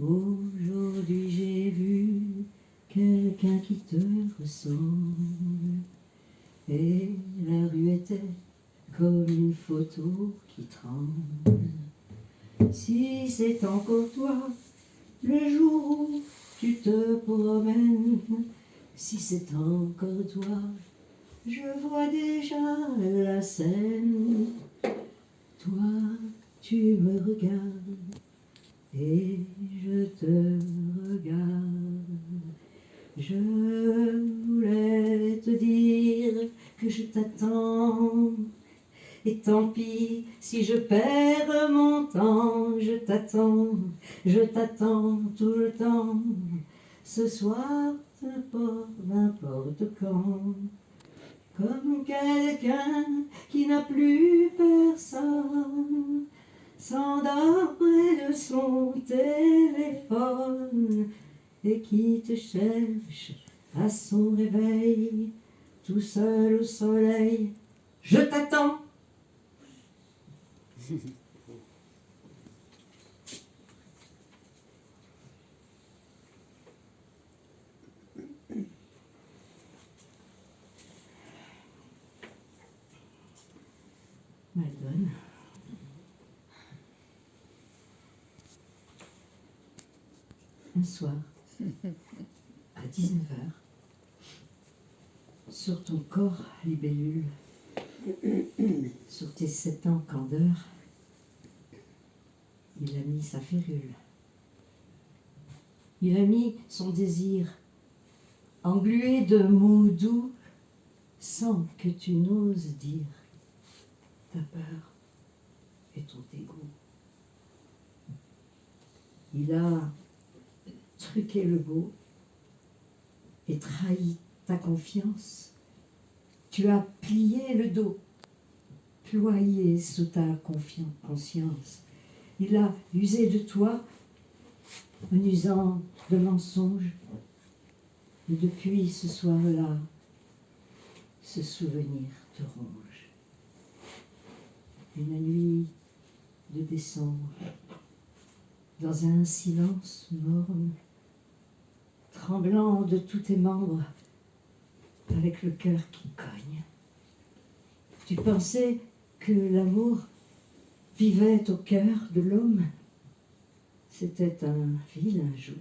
Aujourd'hui j'ai vu quelqu'un qui te ressemble, et la rue était comme une photo qui tremble. Si c'est encore toi, le jour où tu te promènes, si c'est encore toi, je vois déjà la scène. Toi, tu me regardes et je te regarde. Je voulais te dire que je t'attends. Et tant pis si je perds mon temps, je t'attends tout le temps. Ce soir, n'importe quand. Comme quelqu'un qui n'a plus personne, s'endort près de son téléphone et qui te cherche à son réveil, tout seul au soleil. Je t'attends. Madone. Un soir, à 19h, sur ton corps libellule, sur tes 7 ans candeur, il a mis sa férule. Il a mis son désir, englué de mots doux, sans que tu n'oses dire ta peur et ton dégoût. Il a truqué le beau et trahi ta confiance. Tu as plié le dos, ployé sous ta conscience. Il a usé de toi en usant de mensonges. Et depuis ce soir-là, ce souvenir te ronge. Une nuit de décembre, dans un silence morne, tremblant de tous tes membres, avec le cœur qui cogne. Tu pensais que l'amour vivait au cœur de l'homme. C'était un vilain jour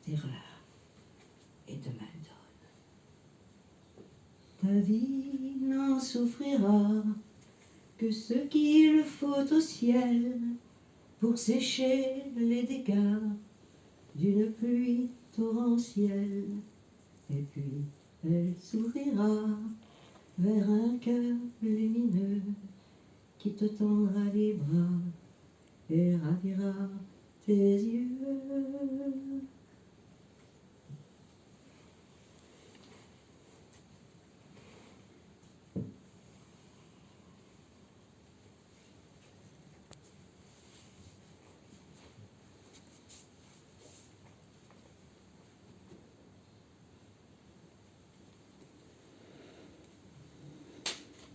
d'erreur et de mal-donne. Ta vie n'en souffrira que ce qu'il faut au ciel pour sécher les dégâts d'une pluie torrentielle. Et puis elle s'ouvrira vers un cœur lumineux qui te tendra les bras et ravira tes yeux.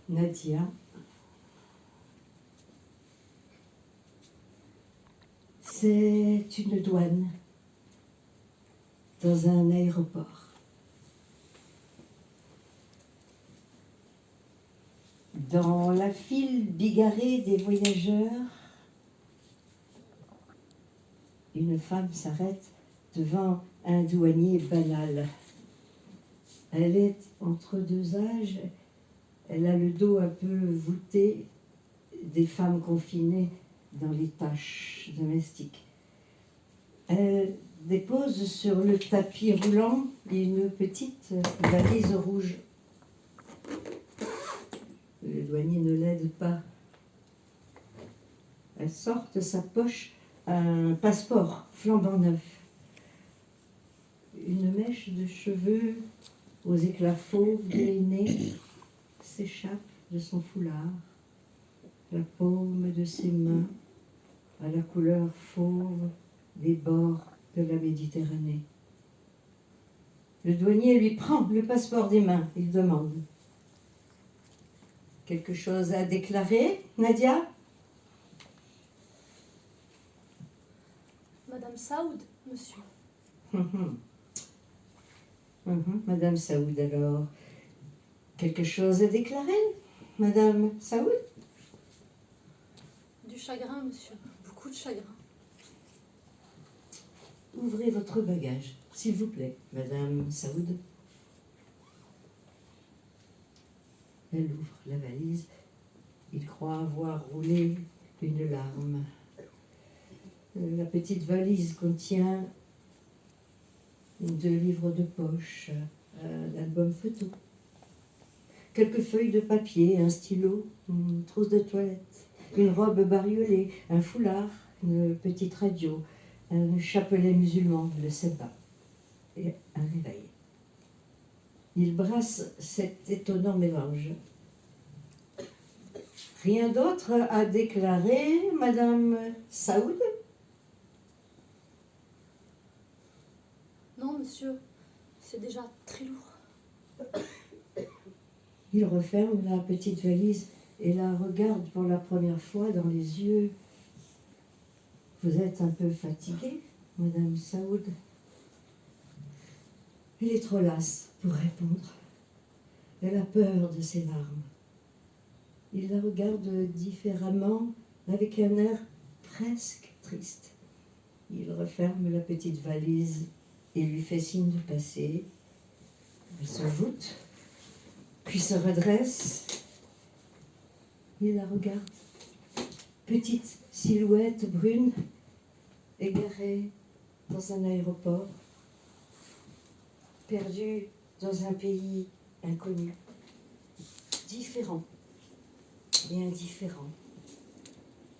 Nadia. C'est une douane dans un aéroport. Dans la file bigarrée des voyageurs, une femme s'arrête devant un douanier banal. Elle est entre deux âges, elle a le dos un peu voûté des femmes confinées dans les tâches domestiques. Elle dépose sur le tapis roulant une petite valise rouge. Le douanier ne l'aide pas. Elle sort de sa poche un passeport flambant neuf. Une mèche de cheveux aux éclats fauves délainés s'échappe de son foulard. La paume de ses mains à la couleur fauve des bords de la Méditerranée. Le douanier lui prend le passeport des mains. Il demande: quelque chose à déclarer, Nadia? Madame Saoud, monsieur. Madame Saoud, alors, quelque chose à déclarer, Madame Saoud? Du chagrin, monsieur. Beaucoup de chagrin. Ouvrez votre bagage, s'il vous plaît, Madame Saoud. Elle ouvre la valise. Il croit avoir roulé une larme. La petite valise contient 2 livres de poche, un album photo, quelques feuilles de papier, un stylo, une trousse de toilette, une robe bariolée, un foulard, une petite radio, un chapelet musulman, le sabbat, et un réveil. Il brasse cet étonnant mélange. Rien d'autre à déclarer, Madame Saoud? Non, monsieur, c'est déjà très lourd. Il referme la petite valise et la regarde pour la première fois dans les yeux. Vous êtes un peu fatiguée, Madame Saoud? Elle est trop lasse pour répondre. Elle a peur de ses larmes. Il la regarde différemment, avec un air presque triste. Il referme la petite valise et lui fait signe de passer. Elle se voûte, puis se redresse. Il la regarde. Petite silhouette brune, égarée dans un aéroport, perdue dans un pays inconnu, différent et indifférent.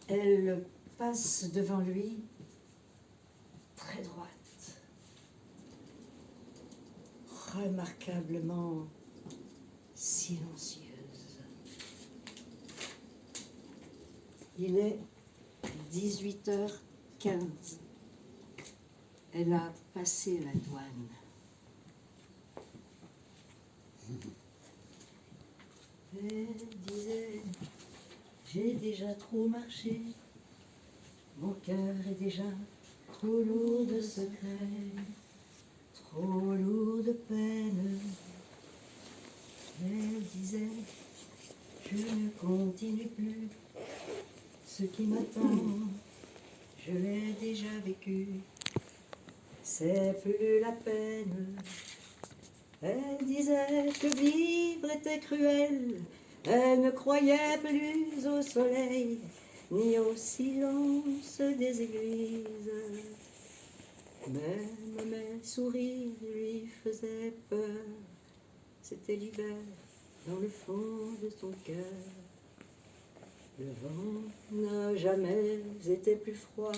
Elle passe devant lui, très droite, remarquablement silencieuse. Il est 18h15. Elle a passé la douane. Elle disait, j'ai déjà trop marché, mon cœur est déjà trop lourd de secrets, trop lourd de peine. Elle disait, je ne continue plus, ce qui m'attend, je l'ai déjà vécu, c'est plus la peine. Elle disait que vivre était cruel, elle ne croyait plus au soleil, ni au silence des églises. Même mes sourires lui faisaient peur, c'était l'hiver dans le fond de son cœur. Le vent n'a jamais été plus froid,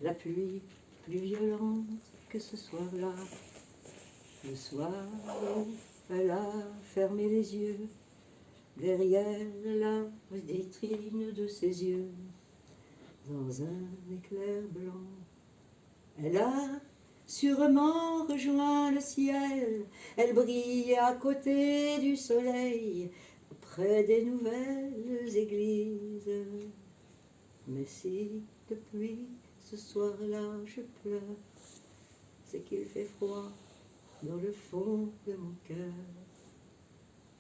la pluie plus violente que ce soir-là. Le soir où elle a fermé les yeux, derrière la vitrine de ses yeux, dans un éclair blanc, elle a sûrement rejoint le ciel, elle brille à côté du soleil, près des nouvelles églises. Mais si depuis ce soir-là je pleure, c'est qu'il fait froid dans le fond de mon cœur.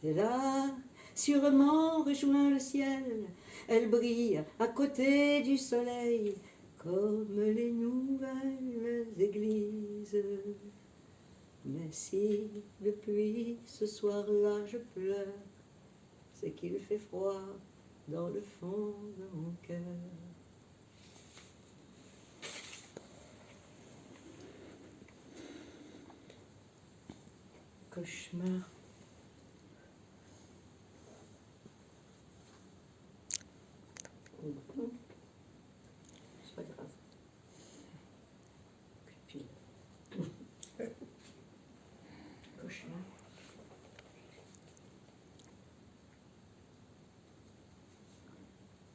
Elle a sûrement rejoint le ciel, elle brille à côté du soleil, comme les nouvelles églises. Mais si depuis ce soir-là je pleure, c'est qu'il fait froid dans le fond de mon cœur. Cauchemar. C'est pas grave. Puis, cauchemar.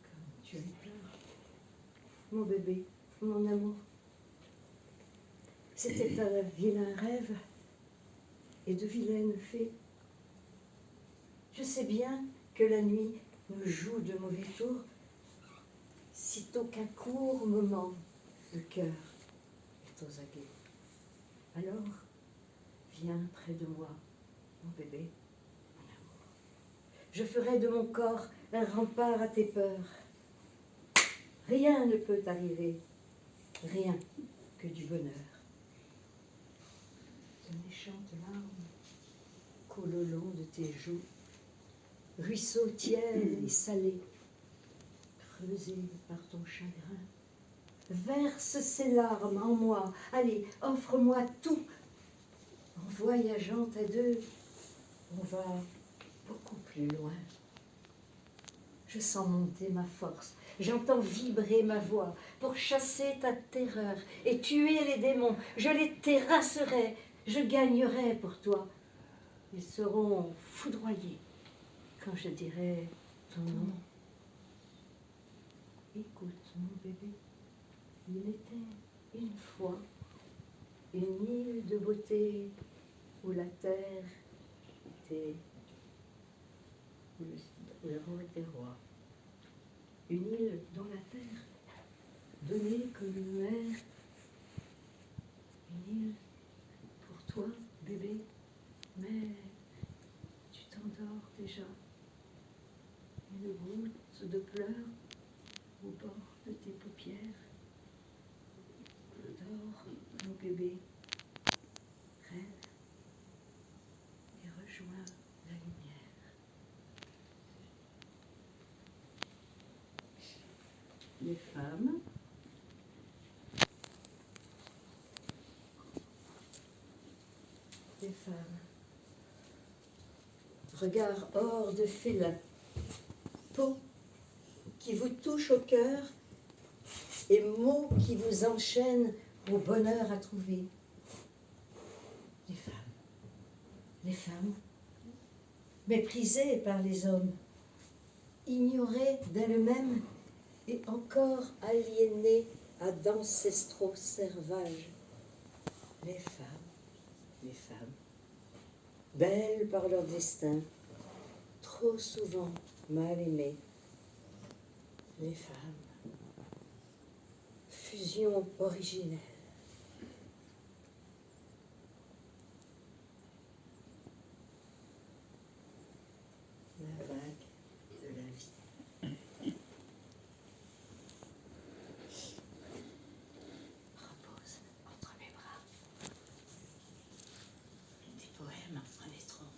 Comme tu pleures. Mon bébé, mon amour. C'était un vilain rêve et de vilaines fées. Je sais bien que la nuit me joue de mauvais tours, sitôt qu'un court moment Le cœur est aux aguets. Alors, viens près de moi, mon bébé, mon amour. Je ferai de mon corps un rempart à tes peurs. Rien ne peut t'arriver, rien que du bonheur. De méchantes larmes coulent au long de tes joues, ruisseaux tièdes et salés, creusés par ton chagrin. Verse ces larmes en moi, allez, offre-moi tout. En voyageant à deux, on va beaucoup plus loin. Je sens monter ma force, j'entends vibrer ma voix pour chasser ta terreur et tuer les démons. Je les terrasserai, je gagnerai pour toi. Ils seront foudroyés quand je dirai ton nom. Écoute, mon bébé, il était une fois une île de beauté où la terre était, où le roi était roi. Une île dont la terre donnait comme une mer. Une île pour toi, bébé, mais tu t'endors déjà. Une goutte de pleurs au bord de tes paupières. Dors, mon bébé, rêve et rejoins la lumière. Les femmes regard hors de félin, peau qui vous touche au cœur et mots qui vous enchaînent au bonheur à trouver. Les femmes, méprisées par les hommes, ignorées d'elles-mêmes et encore aliénées à d'ancestraux servages. Les femmes, belles par leur destin, trop souvent mal aimées. Les femmes, fusion originelle. La vague de la vie. Repose entre mes bras. Des poèmes en naîtront.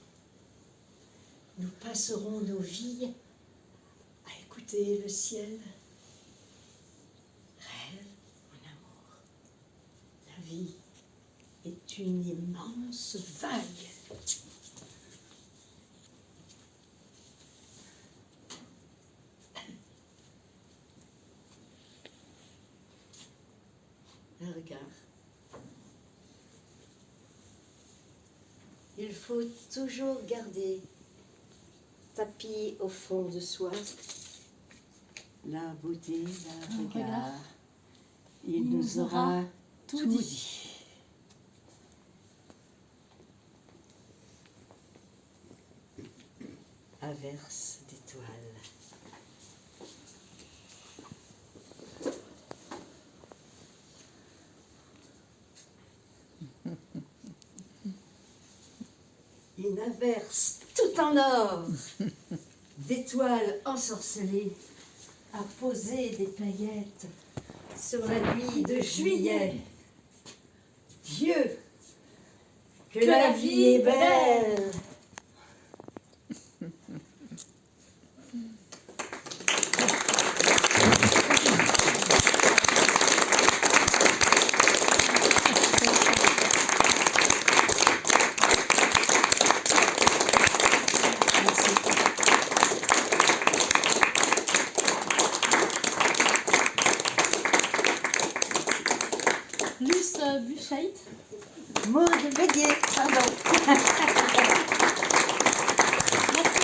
Nous passerons nos vies à écouter le ciel. Rêve, mon amour. La vie est une immense vague. Un regard. Il faut toujours garder, tapis au fond de soi, la beauté d'un regard. Il nous aura tout dit. Averse d'étoiles. Une averse tout en or, d'étoiles ensorcelées, a posé des paillettes sur la nuit de juillet. Dieu, que la vie est belle! Luce Buchheit. Maud Béguet, pardon. Merci.